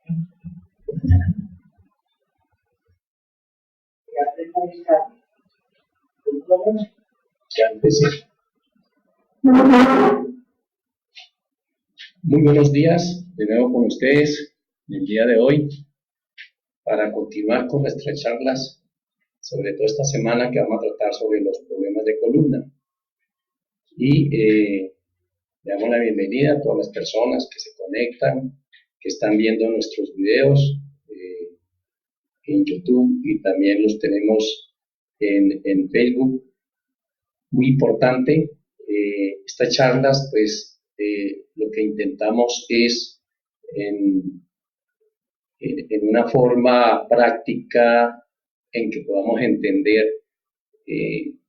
Ya empecé. Muy buenos días, de nuevo con ustedes el día de hoy para continuar con nuestras charlas sobre toda esta semana que vamos a tratar sobre los problemas de columna. Y le damos la bienvenida a todas las personas que se conectan, que están viendo nuestros videos en YouTube y también los tenemos en Facebook. Muy importante, estas charlas, pues lo que intentamos es en una forma práctica en que podamos entender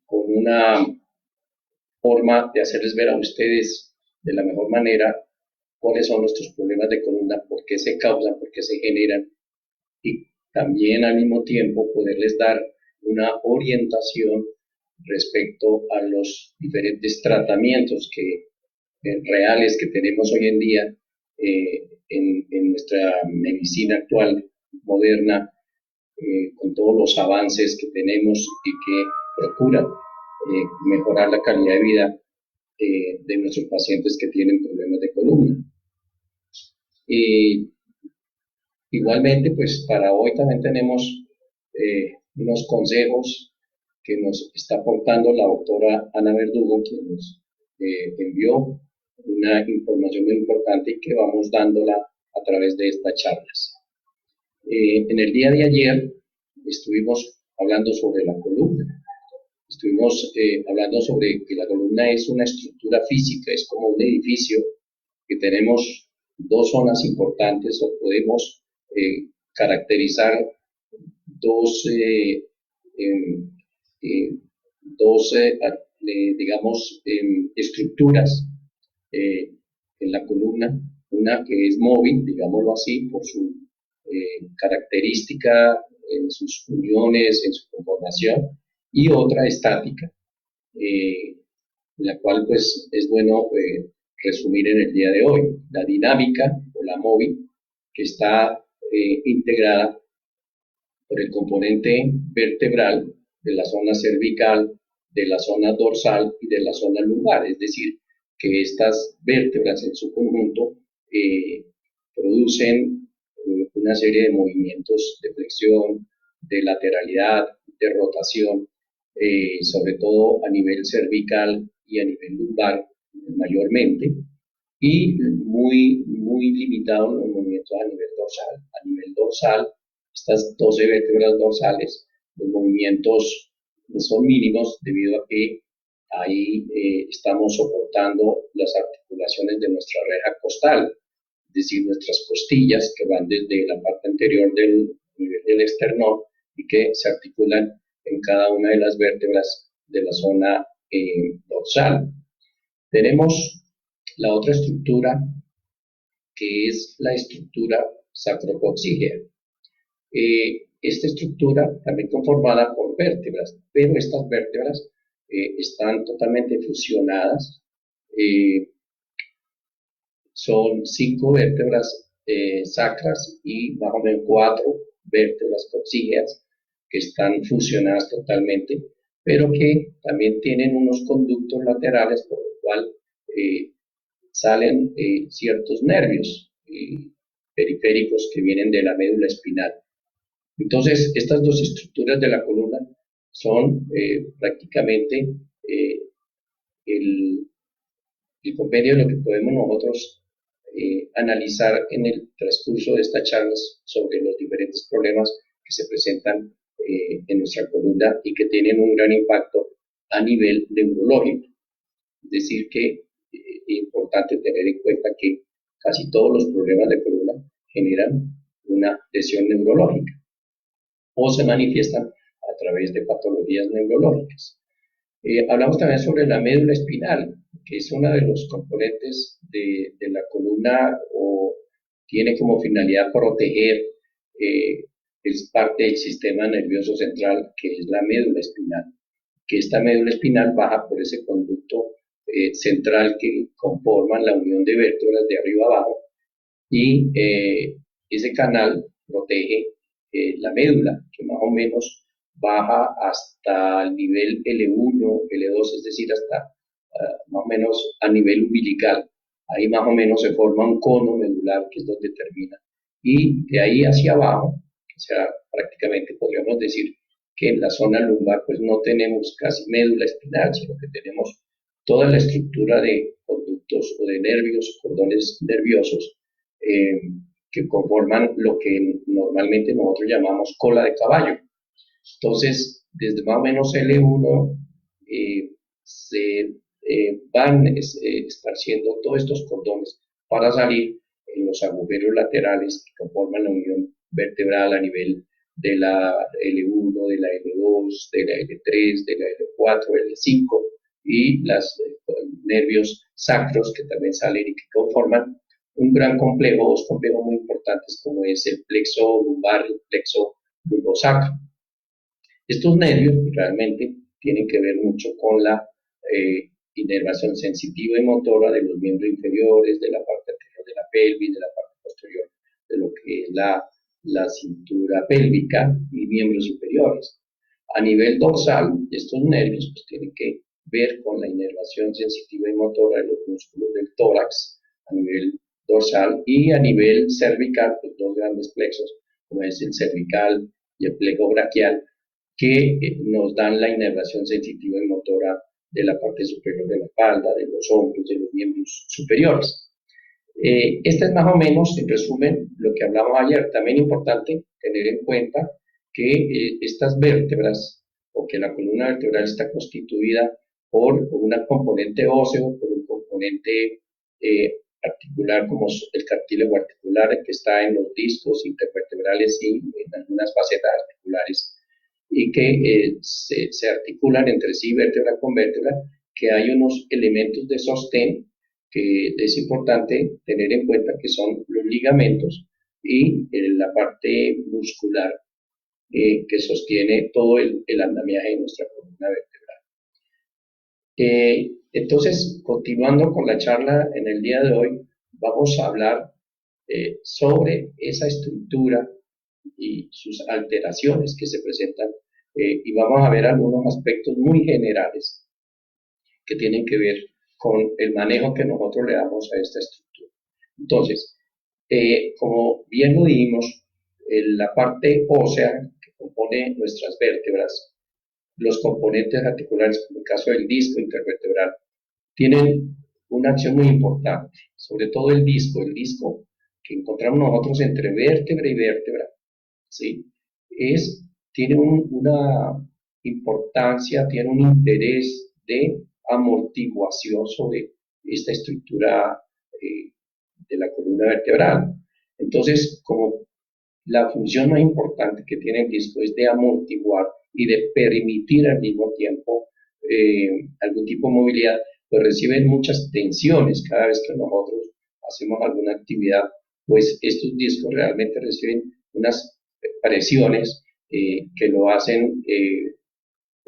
con una forma de hacerles ver a ustedes de la mejor manera cuáles son nuestros problemas de columna, por qué se causan, por qué se generan, y también al mismo tiempo poderles dar una orientación respecto a los diferentes tratamientos reales que tenemos hoy en día en nuestra medicina actual, moderna, con todos los avances que tenemos y que procuran mejorar la calidad de vida de nuestros pacientes que tienen problemas de columna. Igualmente, pues para hoy también tenemos unos consejos que nos está aportando la doctora Ana Verdugo, quien nos envió una información muy importante y que vamos dándola a través de estas charlas. En el día de ayer estuvimos hablando sobre la columna. Estuvimos hablando sobre que la columna es una estructura física, es como un edificio que tenemos dos zonas importantes, o podemos caracterizar dos digamos, estructuras en la columna, una que es móvil, digámoslo así, por su característica en sus uniones, en su conformación, y otra estática, la cual pues es bueno resumir en el día de hoy. La dinámica o la móvil, que está integrada por el componente vertebral de la zona cervical, de la zona dorsal y de la zona lumbar, es decir, que estas vértebras en su conjunto producen una serie de movimientos de flexión, de lateralidad, de rotación, sobre todo a nivel cervical y a nivel lumbar mayormente, y muy limitados los movimientos a nivel dorsal. A nivel dorsal, estas 12 vértebras dorsales, los movimientos son mínimos debido a que ahí estamos soportando las articulaciones de nuestra reja costal, es decir, nuestras costillas que van desde la parte anterior del nivel del esternón y que se articulan en cada una de las vértebras de la zona dorsal. Tenemos la otra estructura, que es la estructura sacrocoxígea. Esta estructura también conformada por vértebras, pero estas vértebras están totalmente fusionadas. Son 5 vértebras sacras y más o menos 4 vértebras coxígeas que están fusionadas totalmente, pero que también tienen unos conductos laterales por lo cual salen ciertos nervios periféricos que vienen de la médula espinal. Entonces, estas dos estructuras de la columna son prácticamente el compendio de lo que podemos nosotros analizar en el transcurso de estas charlas sobre los diferentes problemas que se presentan en nuestra columna y que tienen un gran impacto a nivel neurológico. Es decir, que es importante tener en cuenta que casi todos los problemas de columna generan una lesión neurológica o se manifiestan a través de patologías neurológicas. Hablamos también sobre la médula espinal, que es uno de los componentes de la columna o tiene como finalidad proteger, es parte del sistema nervioso central, que es la médula espinal, que esta médula espinal baja por ese conducto central que conforman la unión de vértebras de arriba abajo y ese canal protege la médula, que más o menos baja hasta el nivel L1, L2, es decir, hasta más o menos a nivel umbilical. Ahí más o menos se forma un cono medular, que es donde termina. Y de ahí hacia abajo, o sea, prácticamente podríamos decir que en la zona lumbar pues no tenemos casi médula espinal, sino que tenemos toda la estructura de conductos o de nervios, cordones nerviosos, que conforman lo que normalmente nosotros llamamos cola de caballo. Entonces, desde más o menos L1 se van esparciendo todos estos cordones para salir en los agujeros laterales que conforman la unión vertebral a nivel de la L1, de la L2, de la L3, de la L4, L5 y los nervios sacros que también salen y que conforman un gran complejo, dos complejos muy importantes como es el plexo lumbar y el plexo lumbosacro. Estos nervios realmente tienen que ver mucho con la inervación sensitiva y motora de los miembros inferiores, de la parte anterior de la pelvis, de la parte posterior de lo que es la cintura pélvica y miembros superiores. A nivel dorsal, estos nervios pues, tienen que ver con la inervación sensitiva y motora de los músculos del tórax a nivel dorsal y a nivel cervical, pues, dos grandes plexos, como es el cervical y el plejo braquial, que nos dan la inervación sensitiva y motora de la parte superior de la espalda, de los hombros, de los miembros superiores. Este es más o menos, en resumen, lo que hablamos ayer. También importante tener en cuenta que estas vértebras, o que la columna vertebral está constituida por una componente óseo, por un componente articular como el cartílago articular que está en los discos intervertebrales y en algunas facetas articulares, y que se articulan entre sí vértebra con vértebra, que hay unos elementos de sostén que es importante tener en cuenta que son los ligamentos y la parte muscular que sostiene todo el andamiaje de nuestra columna vertebral. Entonces, continuando con la charla en el día de hoy, vamos a hablar sobre esa estructura y sus alteraciones que se presentan y vamos a ver algunos aspectos muy generales que tienen que ver con el manejo que nosotros le damos a esta estructura. Entonces, como bien lo dijimos, la parte ósea que compone nuestras vértebras, los componentes articulares, como el caso del disco intervertebral, tienen una acción muy importante, sobre todo el disco que encontramos nosotros entre vértebra y vértebra, ¿sí? Tiene una importancia, tiene un interés de amortiguación sobre esta estructura de la columna vertebral. Entonces, como la función más importante que tiene el disco es de amortiguar y de permitir al mismo tiempo algún tipo de movilidad, pues reciben muchas tensiones cada vez que nosotros hacemos alguna actividad, pues estos discos realmente reciben unas presiones que lo hacen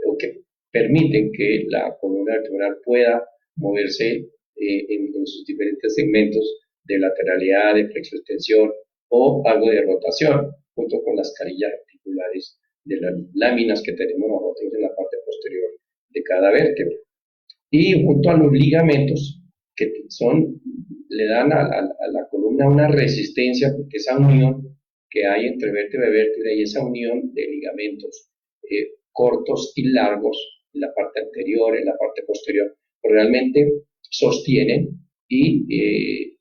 o que permiten que la columna vertebral pueda moverse en sus diferentes segmentos de lateralidad, de flexo-extensión o algo de rotación, junto con las carillas articulares de las láminas que tenemos nosotros en la parte posterior de cada vértebra. Y junto a los ligamentos, que le dan a la columna una resistencia, porque esa unión que hay entre vértebra y vértebra y esa unión de ligamentos cortos y largos, en la parte anterior, en la parte posterior, realmente sostienen y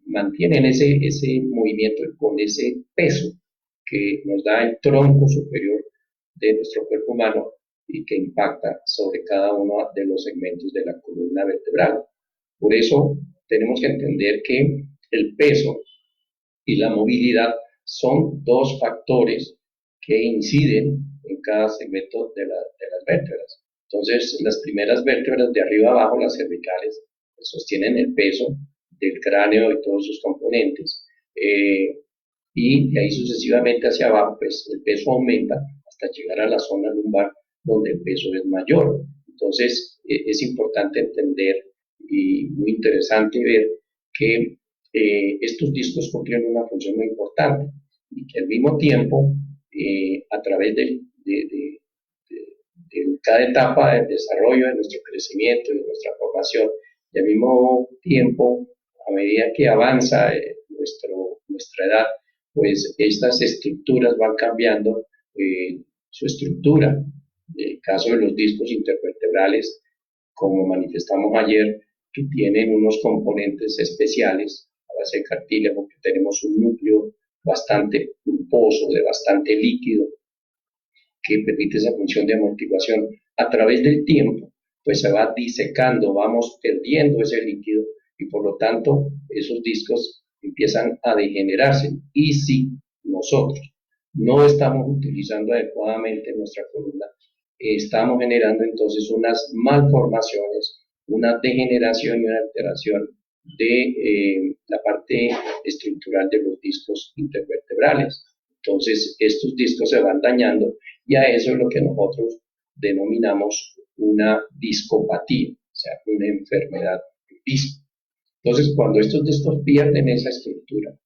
mantienen ese movimiento con ese peso que nos da el tronco superior de nuestro cuerpo humano y que impacta sobre cada uno de los segmentos de la columna vertebral. Por eso tenemos que entender que el peso y la movilidad son dos factores que inciden en cada segmento de las vértebras. Entonces, las primeras vértebras de arriba abajo, las cervicales, sostienen el peso del cráneo y todos sus componentes. Y de ahí sucesivamente hacia abajo, pues el peso aumenta hasta llegar a la zona lumbar, donde el peso es mayor. Entonces, es importante entender y muy interesante ver que estos discos cumplen una función muy importante y que al mismo tiempo, a través de cada etapa del desarrollo, de nuestro crecimiento, de nuestra formación, y al mismo tiempo, a medida que avanza nuestra edad, pues estas estructuras van cambiando su estructura. En el caso de los discos intervertebrales, como manifestamos ayer, que tienen unos componentes especiales a base de cartílago, que tenemos un núcleo bastante pulposo, de bastante líquido, que permite esa función de amortiguación. A través del tiempo, pues se va disecando, vamos perdiendo ese líquido y por lo tanto esos discos empiezan a degenerarse. Y si nosotros no estamos utilizando adecuadamente nuestra columna, estamos generando entonces unas malformaciones, una degeneración y una alteración de la parte estructural de los discos intervertebrales. Entonces, estos discos se van dañando y a eso es lo que nosotros denominamos una discopatía, o sea, una enfermedad del disco. Entonces, cuando estos discos pierden esa estructura,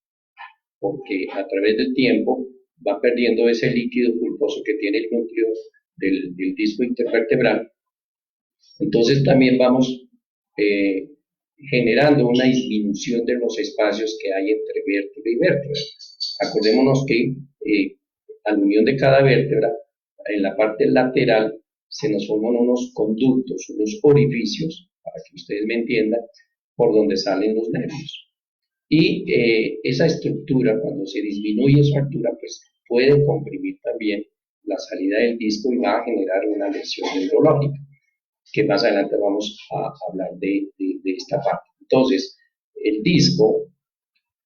porque a través del tiempo va perdiendo ese líquido pulposo que tiene el núcleo del disco intervertebral, entonces también vamos generando una disminución de los espacios que hay entre vértebra y vértebra. Acordémonos que a la unión de cada vértebra, en la parte lateral, se nos forman unos conductos, unos orificios, para que ustedes me entiendan, por donde salen los nervios. Y esa estructura, cuando se disminuye su altura, pues puede comprimir también la salida del disco y va a generar una lesión neurológica, que más adelante vamos a hablar de esta parte. Entonces, el disco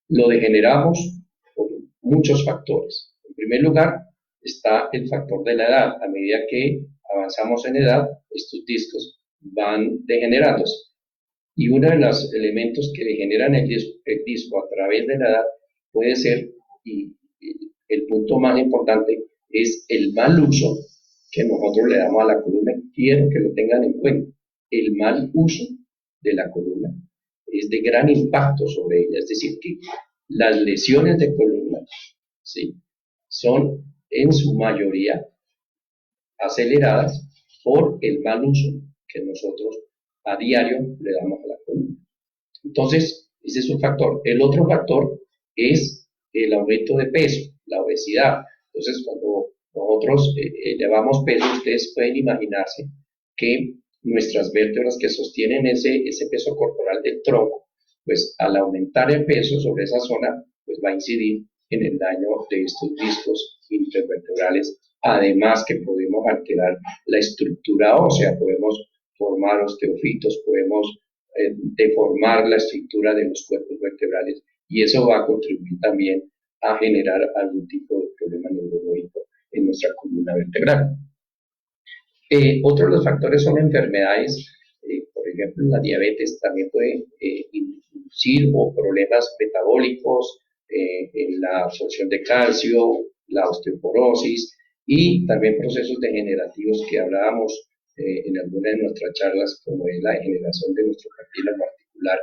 lo degeneramos por muchos factores. En primer lugar, está el factor de la edad. A medida que avanzamos en edad, estos discos van degenerándose. Y uno de los elementos que degeneran el disco a través de la edad puede ser, y el punto más importante, es el mal uso que nosotros le damos a la columna. Quiero que lo tengan en cuenta. El mal uso de la columna es de gran impacto sobre ella. Es decir, que las lesiones de columna, ¿sí?, son en su mayoría aceleradas por el mal uso que nosotros a diario le damos a la columna. Entonces, ese es un factor. El otro factor es el aumento de peso, la obesidad. Entonces, cuando nosotros elevamos peso, ustedes pueden imaginarse que nuestras vértebras que sostienen ese peso corporal del tronco, pues al aumentar el peso sobre esa zona, pues va a incidir en el daño de estos discos intervertebrales. Además que podemos alterar la estructura ósea, podemos formar osteofitos, podemos deformar la estructura de los cuerpos vertebrales y eso va a contribuir también a generar algún tipo de problema neurológico en nuestra columna vertebral. Otro de los factores son enfermedades, por ejemplo, la diabetes también puede inducir o problemas metabólicos, en la absorción de calcio, la osteoporosis y también procesos degenerativos que hablábamos en alguna de nuestras charlas, como es la degeneración de nuestro cartílago articular,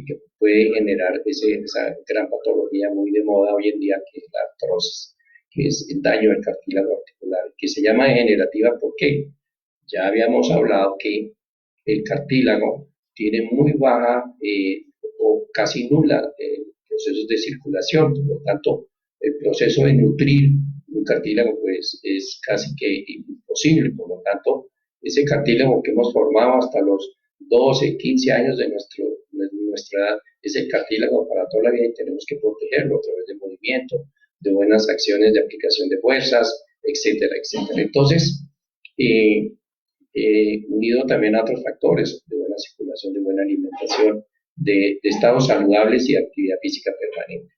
que puede generar esa gran patología muy de moda hoy en día, que es la artrosis, que es el daño del cartílago articular, que se llama degenerativa porque ya habíamos hablado que el cartílago tiene muy baja o casi nula procesos de circulación, por lo tanto el proceso de nutrir un cartílago pues es casi que imposible, por lo tanto ese cartílago que hemos formado hasta los 12, 15 años de nuestra edad es el cartílago para toda la vida y tenemos que protegerlo a través del movimiento, de buenas acciones de aplicación de fuerzas, etcétera, etcétera. Entonces, unido también a otros factores de buena circulación, de buena alimentación, de estados saludables y de actividad física permanente.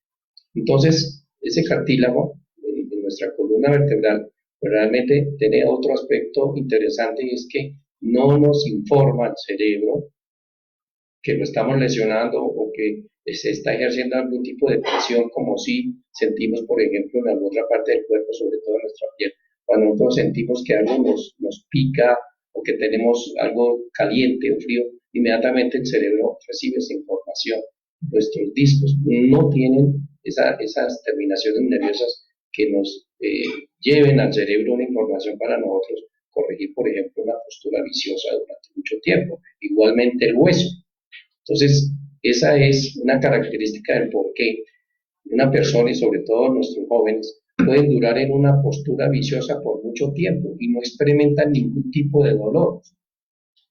Entonces, ese cartílago de nuestra columna vertebral realmente tiene otro aspecto interesante y es que no nos informa al cerebro que lo estamos lesionando o que se está ejerciendo algún tipo de presión, como si sentimos, por ejemplo, en alguna parte del cuerpo, sobre todo en nuestra piel, cuando nosotros sentimos que algo nos pica o que tenemos algo caliente o frío, inmediatamente el cerebro recibe esa información nuestros discos no tienen esas terminaciones nerviosas que nos lleven al cerebro una información para nosotros corregir, por ejemplo, una postura viciosa durante mucho tiempo. Igualmente el hueso. Entonces, esa es una característica del por qué una persona, y sobre todo nuestros jóvenes, pueden durar en una postura viciosa por mucho tiempo y no experimentan ningún tipo de dolor,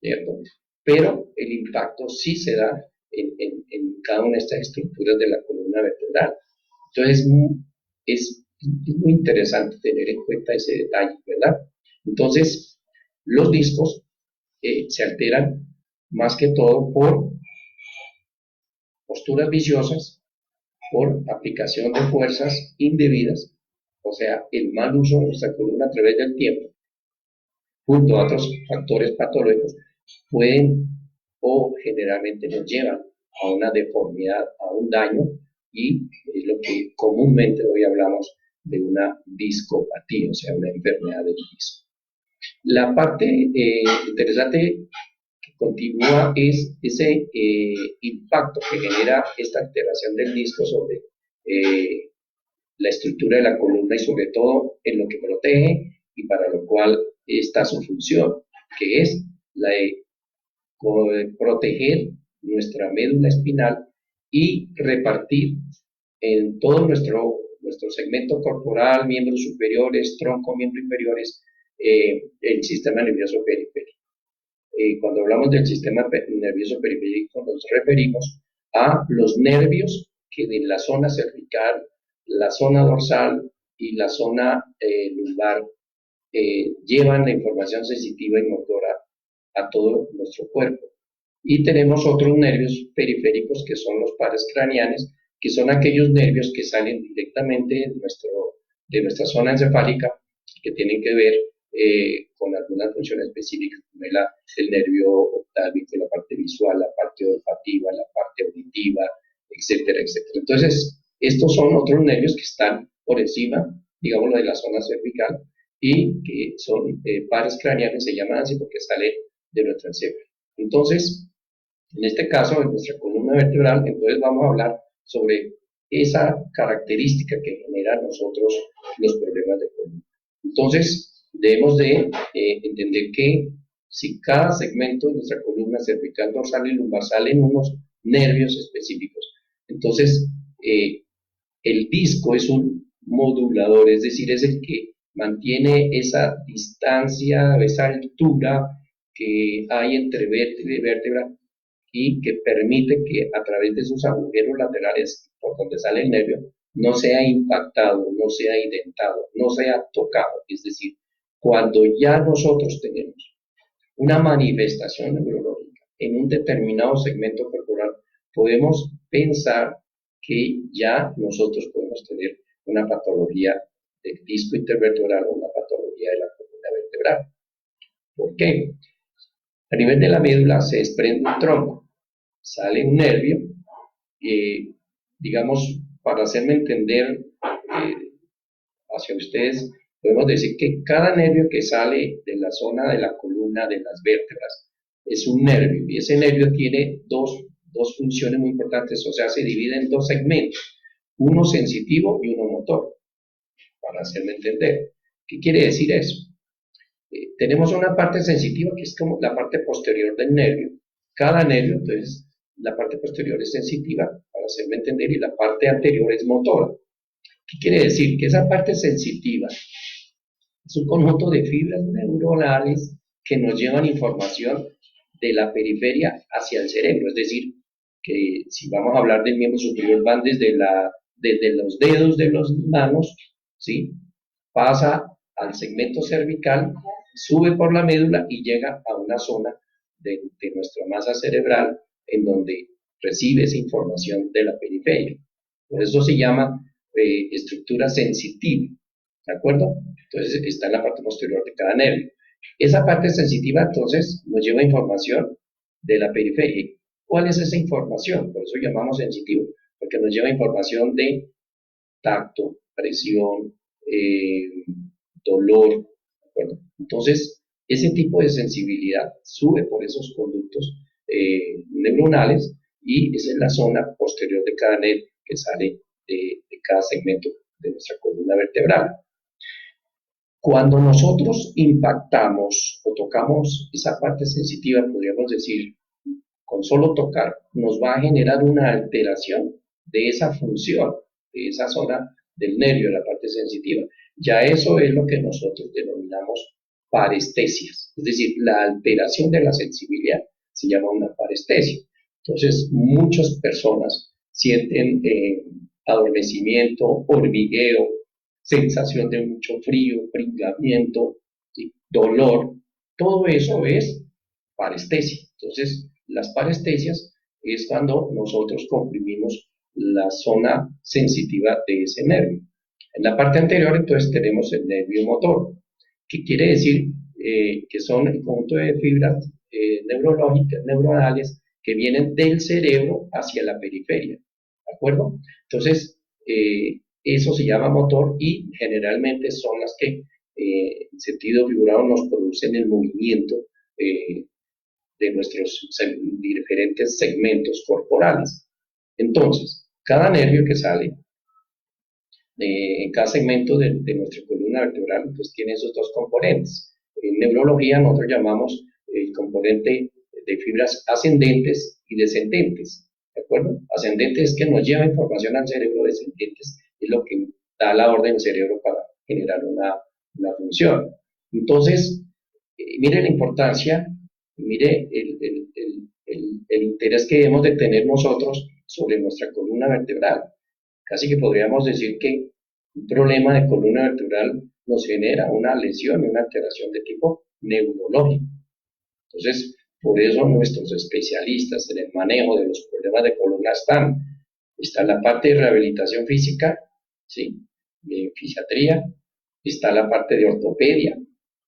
¿cierto? Pero el impacto sí se da en cada una de estas estructuras de la columna vertebral. Entonces, es muy interesante tener en cuenta ese detalle, ¿verdad? Entonces, los discos se alteran más que todo por posturas viciosas, por aplicación de fuerzas indebidas, o sea, el mal uso de nuestra columna a través del tiempo, junto a otros factores patológicos, pueden o generalmente nos llevan a una deformidad, a un daño, y es lo que comúnmente hoy hablamos de una discopatía, o sea, una enfermedad del disco. La parte interesante que continúa es ese impacto que genera esta alteración del disco sobre la estructura de la columna y sobre todo en lo que protege y para lo cual está su función, que es la de proteger nuestra médula espinal y repartir en todo nuestro segmento corporal, miembros superiores, tronco, miembros inferiores, el sistema nervioso periférico. Cuando hablamos del sistema nervioso periférico nos referimos a los nervios que de la zona cervical, la zona dorsal y la zona lumbar llevan la información sensitiva y motora a todo nuestro cuerpo. Y tenemos otros nervios periféricos que son los pares craneales, que son aquellos nervios que salen directamente de nuestra zona encefálica, que tienen que ver con alguna función específica, como el nervio oftálmico, la parte visual, la parte olfativa, la parte auditiva, etcétera, etcétera. Entonces, estos son otros nervios que están por encima, digamos, de la zona cervical, y que son pares craneales, se llaman así porque salen de nuestro encéfalo. Entonces, en este caso, en nuestra columna vertebral, entonces vamos a hablar sobre esa característica que genera a nosotros los problemas de columna. Entonces, debemos de entender que si cada segmento de nuestra columna cervical, dorsal y lumbar salen unos nervios específicos, entonces el disco es un modulador, es decir, es el que mantiene esa distancia, esa altura que hay entre vértebra y vértebra y que permite que a través de sus agujeros laterales por donde sale el nervio no sea impactado, no sea indentado, no sea tocado. Es decir, cuando ya nosotros tenemos una manifestación neurológica en un determinado segmento corporal, podemos pensar que ya nosotros podemos tener una patología del disco intervertebral o una patología de la columna vertebral. ¿Por qué? A nivel de la médula se desprende un tronco, sale un nervio, digamos, para hacerme entender hacia ustedes, podemos decir que cada nervio que sale de la zona de la columna de las vértebras es un nervio, y ese nervio tiene dos funciones muy importantes, o sea, se divide en dos segmentos, uno sensitivo y uno motor, para hacerme entender. ¿Qué quiere decir eso? Tenemos una parte sensitiva que es como la parte posterior del nervio. Cada nervio, entonces, la parte posterior es sensitiva, para hacerme entender, y la parte anterior es motora. ¿Qué quiere decir? Que esa parte sensitiva es un conjunto de fibras neuronales que nos llevan información de la periferia hacia el cerebro. Es decir, que si vamos a hablar del miembro superior, van desde los dedos de los manos, ¿sí? Pasa al segmento cervical, sube por la médula y llega a una zona de nuestra masa cerebral en donde recibe esa información de la periferia. Por eso se llama estructura sensitiva, ¿de acuerdo? Entonces está en la parte posterior de cada nervio. Esa parte sensitiva entonces nos lleva información de la periferia. ¿Cuál es esa información? Por eso llamamos sensitivo, porque nos lleva información de tacto, presión, dolor, ¿de acuerdo? Entonces, ese tipo de sensibilidad sube por esos conductos neuronales y esa es la zona posterior de cada nervio que sale de cada segmento de nuestra columna vertebral. Cuando nosotros impactamos o tocamos esa parte sensitiva, podríamos decir, con solo tocar, nos va a generar una alteración de esa función, de esa zona del nervio, la parte sensitiva. Ya eso es lo que nosotros denominamos parestesias, es decir, la alteración de la sensibilidad se llama una parestesia. Entonces, muchas personas sienten adormecimiento, hormigueo, sensación de mucho frío, pringamiento, ¿sí? Dolor, todo eso es parestesia. Entonces, las parestesias es cuando nosotros comprimimos la zona sensitiva de ese nervio. En la parte anterior, entonces, tenemos el nervio motor, que quiere decir que son el conjunto de fibras neurológicas, neuronales, que vienen del cerebro hacia la periferia, ¿de acuerdo? Entonces, eso se llama motor y generalmente son las que, en sentido figurado, nos producen el movimiento de nuestros diferentes segmentos corporales. Entonces, cada nervio que sale en cada segmento de nuestra columna vertebral, pues tiene esos dos componentes. En neurología nosotros llamamos el componente de fibras ascendentes y descendentes, ¿de acuerdo? Ascendentes es que nos lleva información al cerebro, descendentes es lo que da la orden al cerebro para generar una función. Entonces, mire la importancia, mire el interés que debemos de tener nosotros sobre nuestra columna vertebral. Casi que podríamos decir que un problema de columna vertebral nos genera una lesión, una alteración de tipo neurológico. Entonces, por eso nuestros especialistas en el manejo de los problemas de columna está la parte de rehabilitación física, ¿sí? De fisiatría, está la parte de ortopedia,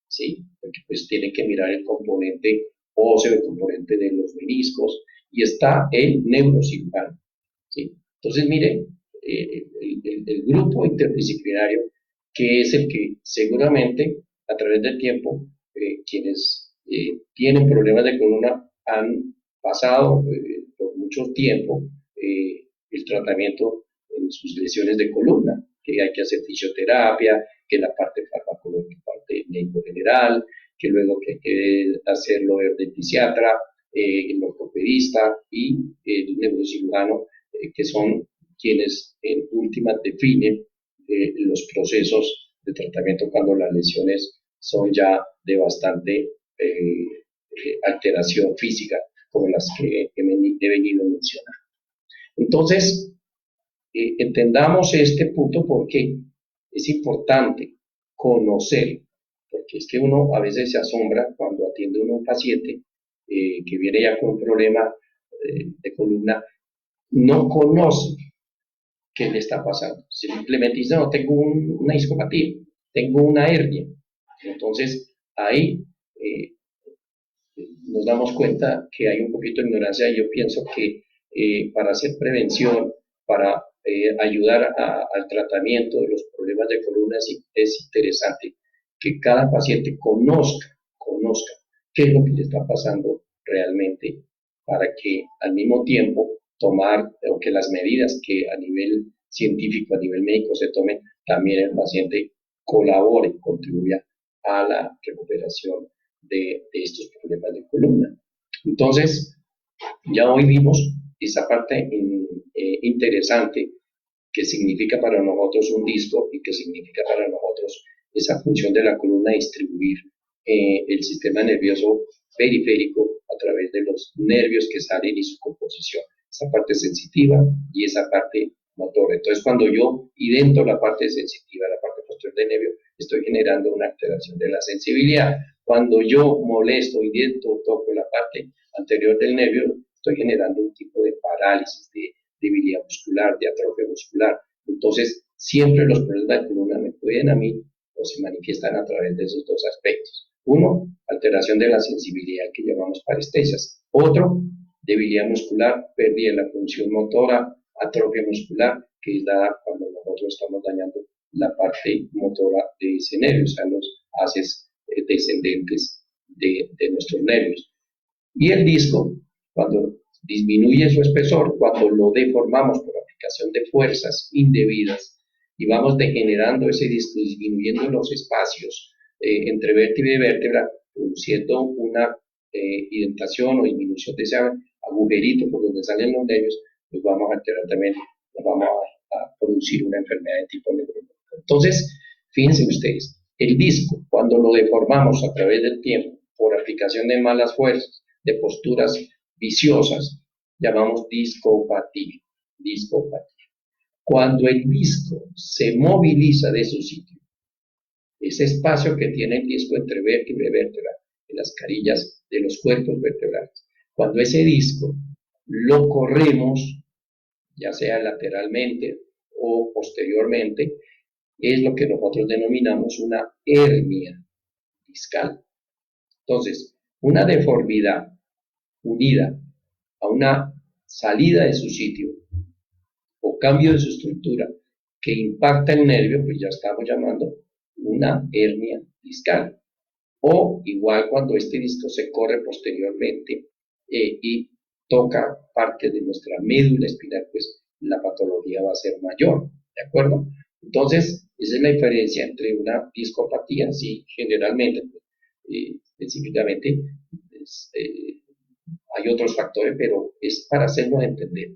¿sí? Porque pues tiene que mirar el componente óseo, el componente de los meniscos, y está el neurocirujano, ¿sí? Entonces, mire, el grupo interdisciplinario, que es el que seguramente a través del tiempo quienes tienen problemas de columna han pasado por mucho tiempo el tratamiento en sus lesiones de columna, que hay que hacer fisioterapia, que la parte farmacológica, parte médico general, que luego que hay que hacerlo el fisiatra, el ortopedista y el neurocirujano, que son quienes en última definen los procesos de tratamiento cuando las lesiones son ya de bastante alteración física, como las que he venido mencionando. Entonces, entendamos este punto porque es importante conocer, porque es que uno a veces se asombra cuando atiende uno a un paciente que viene ya con un problema de columna, no conoce qué le está pasando. Simplemente dice, no, tengo una discopatía, tengo una hernia. Entonces, ahí nos damos cuenta que hay un poquito de ignorancia y yo pienso que para hacer prevención, para ayudar al tratamiento de los problemas de columna es interesante que cada paciente conozca qué es lo que le está pasando realmente para que al mismo tiempo tomar o que las medidas que a nivel científico, a nivel médico se tomen, también el paciente colabore, contribuya a la recuperación de estos problemas de columna. Entonces, ya hoy vimos esa parte interesante que significa para nosotros un disco y que significa para nosotros esa función de la columna distribuir el sistema nervioso periférico a través de los nervios que salen y su composición, esa parte sensitiva y esa parte motora. Entonces, cuando yo idento la parte sensitiva, la parte posterior del nervio, estoy generando una alteración de la sensibilidad. Cuando yo molesto, idento, toco la parte anterior del nervio, estoy generando un tipo de parálisis, de debilidad muscular, de atrofia muscular. Entonces, siempre los problemas de columna me pueden a mí o se manifiestan a través de esos dos aspectos. Uno, alteración de la sensibilidad que llamamos parestesias. Otro, debilidad muscular, pérdida de la función motora, atrofia muscular, que es dada cuando nosotros estamos dañando la parte motora de ese nervio, o sea, los haces descendentes de nuestros nervios. Y el disco, cuando disminuye su espesor cuando lo deformamos por aplicación de fuerzas indebidas y vamos degenerando ese disco, disminuyendo los espacios entre vértebra y vértebra, produciendo una indentación o disminución de ese agujerito por donde salen los nervios, pues vamos a alterar también, vamos a producir una enfermedad de tipo neurológico. Entonces, fíjense ustedes, el disco, cuando lo deformamos a través del tiempo, por aplicación de malas fuerzas, de posturas viciosas, llamamos discopatía. Discopatía. Cuando el disco se moviliza de su sitio, ese espacio que tiene el disco entre vértebra y vértebra, en las carillas de los cuerpos vertebrales, cuando ese disco lo corremos, ya sea lateralmente o posteriormente, es lo que nosotros denominamos una hernia discal. Entonces, una deformidad unida a una salida de su sitio o cambio de su estructura que impacta el nervio, pues ya estamos llamando una hernia discal. O igual cuando este disco se corre posteriormente y toca parte de nuestra médula espinal, pues la patología va a ser mayor, ¿de acuerdo? Entonces, esa es la diferencia entre una discopatía, sí, generalmente, específicamente, es, hay otros factores, pero es para hacernos entender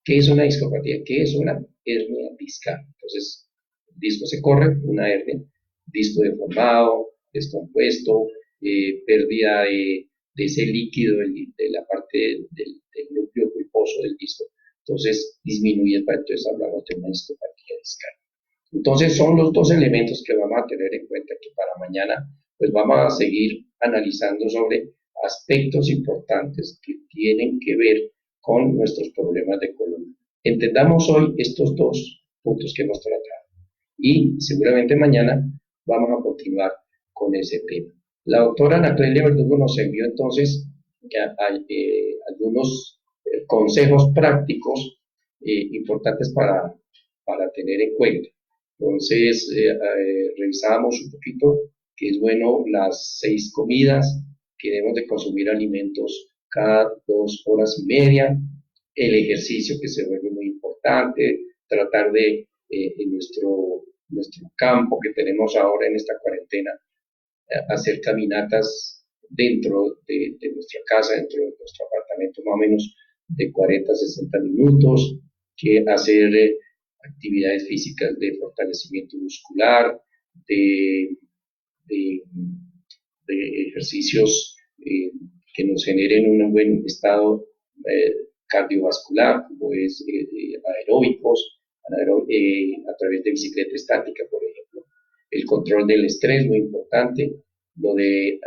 qué es una discopatía, qué es una hernia discal. Entonces, el disco se corre, una hernia, disco deformado, descompuesto, pérdida de ese líquido de la parte del núcleo pulposo del disco. Entonces, disminuye, entonces hablamos de una discopatía discal. Entonces, son los dos elementos que vamos a tener en cuenta que para mañana, pues vamos a seguir analizando sobre aspectos importantes que tienen que ver con nuestros problemas de columna. Entendamos hoy estos dos puntos que hemos tratado y seguramente mañana vamos a continuar con ese tema. La doctora Ana Clelia Verdugo nos envió entonces algunos consejos prácticos importantes para tener en cuenta. Entonces, revisábamos un poquito que es bueno las 6 comidas, que debemos de consumir alimentos cada 2 horas y media, el ejercicio que se vuelve muy importante, tratar de en nuestro campo que tenemos ahora en esta cuarentena, hacer caminatas dentro de nuestra casa, dentro de nuestro apartamento, más o menos de 40 a 60 minutos, que hacer actividades físicas de fortalecimiento muscular, de, de, de ejercicios que nos generen un buen estado cardiovascular, como es aeróbicos, a través de bicicleta estática, por ejemplo. El control del estrés, muy importante.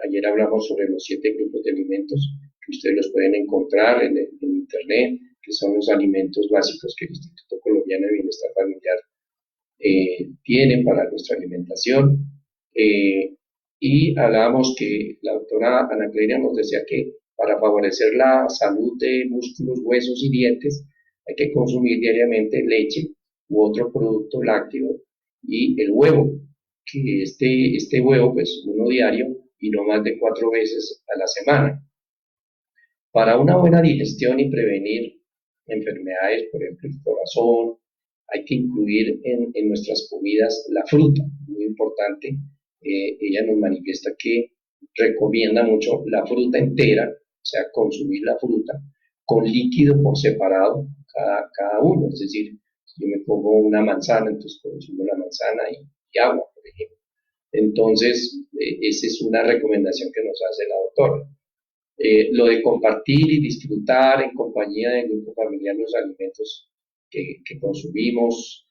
Ayer hablamos sobre los 7 grupos de alimentos, que ustedes los pueden encontrar en internet, que son los alimentos básicos que el Instituto Colombiano de Bienestar Familiar tiene para nuestra alimentación. Y hablábamos que la doctora Ana Clelia nos decía que para favorecer la salud de músculos, huesos y dientes hay que consumir diariamente leche u otro producto lácteo y el huevo, que este huevo pues uno diario y no más de 4 veces a la semana. Para una buena digestión y prevenir enfermedades, por ejemplo el corazón, hay que incluir en nuestras comidas la fruta, muy importante. Ella nos manifiesta que recomienda mucho la fruta entera, o sea, consumir la fruta con líquido por separado cada uno. Es decir, si yo me como una manzana, entonces consumo la manzana y agua, por ejemplo. Entonces, esa es una recomendación que nos hace la doctora. Lo de compartir y disfrutar en compañía del grupo familiar los alimentos que consumimos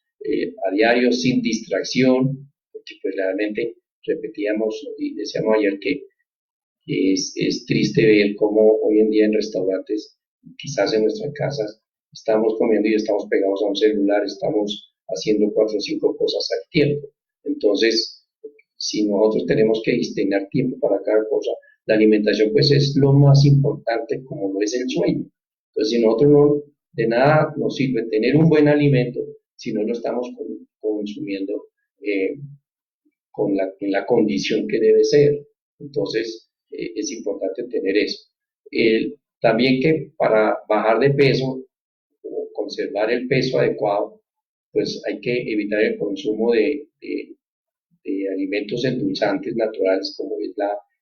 a diario sin distracción, porque pues realmente repetíamos y decíamos ayer que es triste ver cómo hoy en día en restaurantes, quizás en nuestras casas, estamos comiendo y estamos pegados a un celular, estamos haciendo 4 o 5 cosas al tiempo. Entonces, si nosotros tenemos que destinar tiempo para cada cosa, la alimentación pues es lo más importante como lo es el sueño. Entonces, si nosotros no, de nada nos sirve tener un buen alimento si no lo estamos consumiendo en la condición que debe ser. Entonces, es importante tener eso. También que para bajar de peso o conservar el peso adecuado, pues hay que evitar el consumo de alimentos endulzantes naturales como es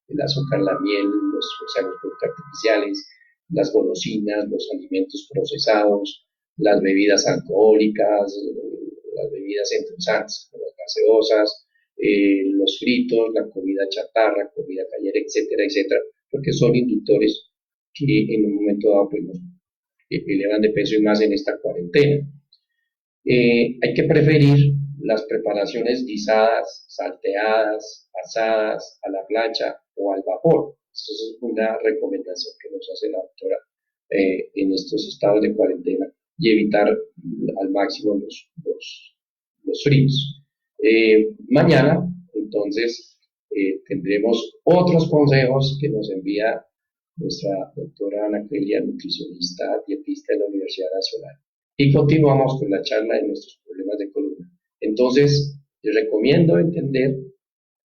el azúcar, la miel, los productos artificiales, las golosinas, los alimentos procesados, las bebidas alcohólicas, las bebidas endulzantes como las gaseosas, los fritos, la comida chatarra, comida callejera, etcétera, etcétera, porque son inductores que en un momento dado pues, nos elevan de peso y más en esta cuarentena. Hay que preferir las preparaciones guisadas, salteadas, asadas, a la plancha o al vapor. Esa es una recomendación que nos hace la doctora en estos estados de cuarentena y evitar al máximo los fritos. Mañana, entonces, tendremos otros consejos que nos envía nuestra doctora Ana Clelia, nutricionista, dietista de la Universidad Nacional. Y continuamos con la charla de nuestros problemas de columna. Entonces, les recomiendo entender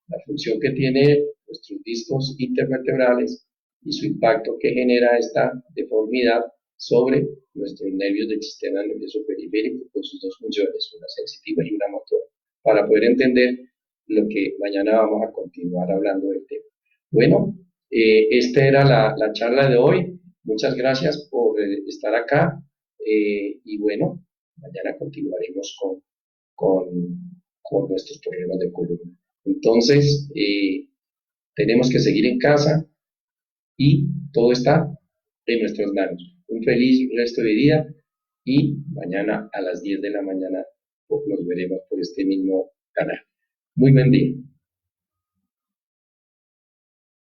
la función que tiene nuestros discos intervertebrales y su impacto que genera esta deformidad sobre nuestros nervios del sistema nervioso periférico con sus dos funciones, una sensitiva y una motora, para poder entender lo que mañana vamos a continuar hablando del tema. Bueno, esta era la charla de hoy. Muchas gracias por estar acá. Y bueno, mañana continuaremos con nuestros problemas de columna. Entonces, tenemos que seguir en casa y todo está en nuestras manos. Un feliz resto de día y mañana a las 10 de la mañana nos veremos por este mismo canal. Muy buen día.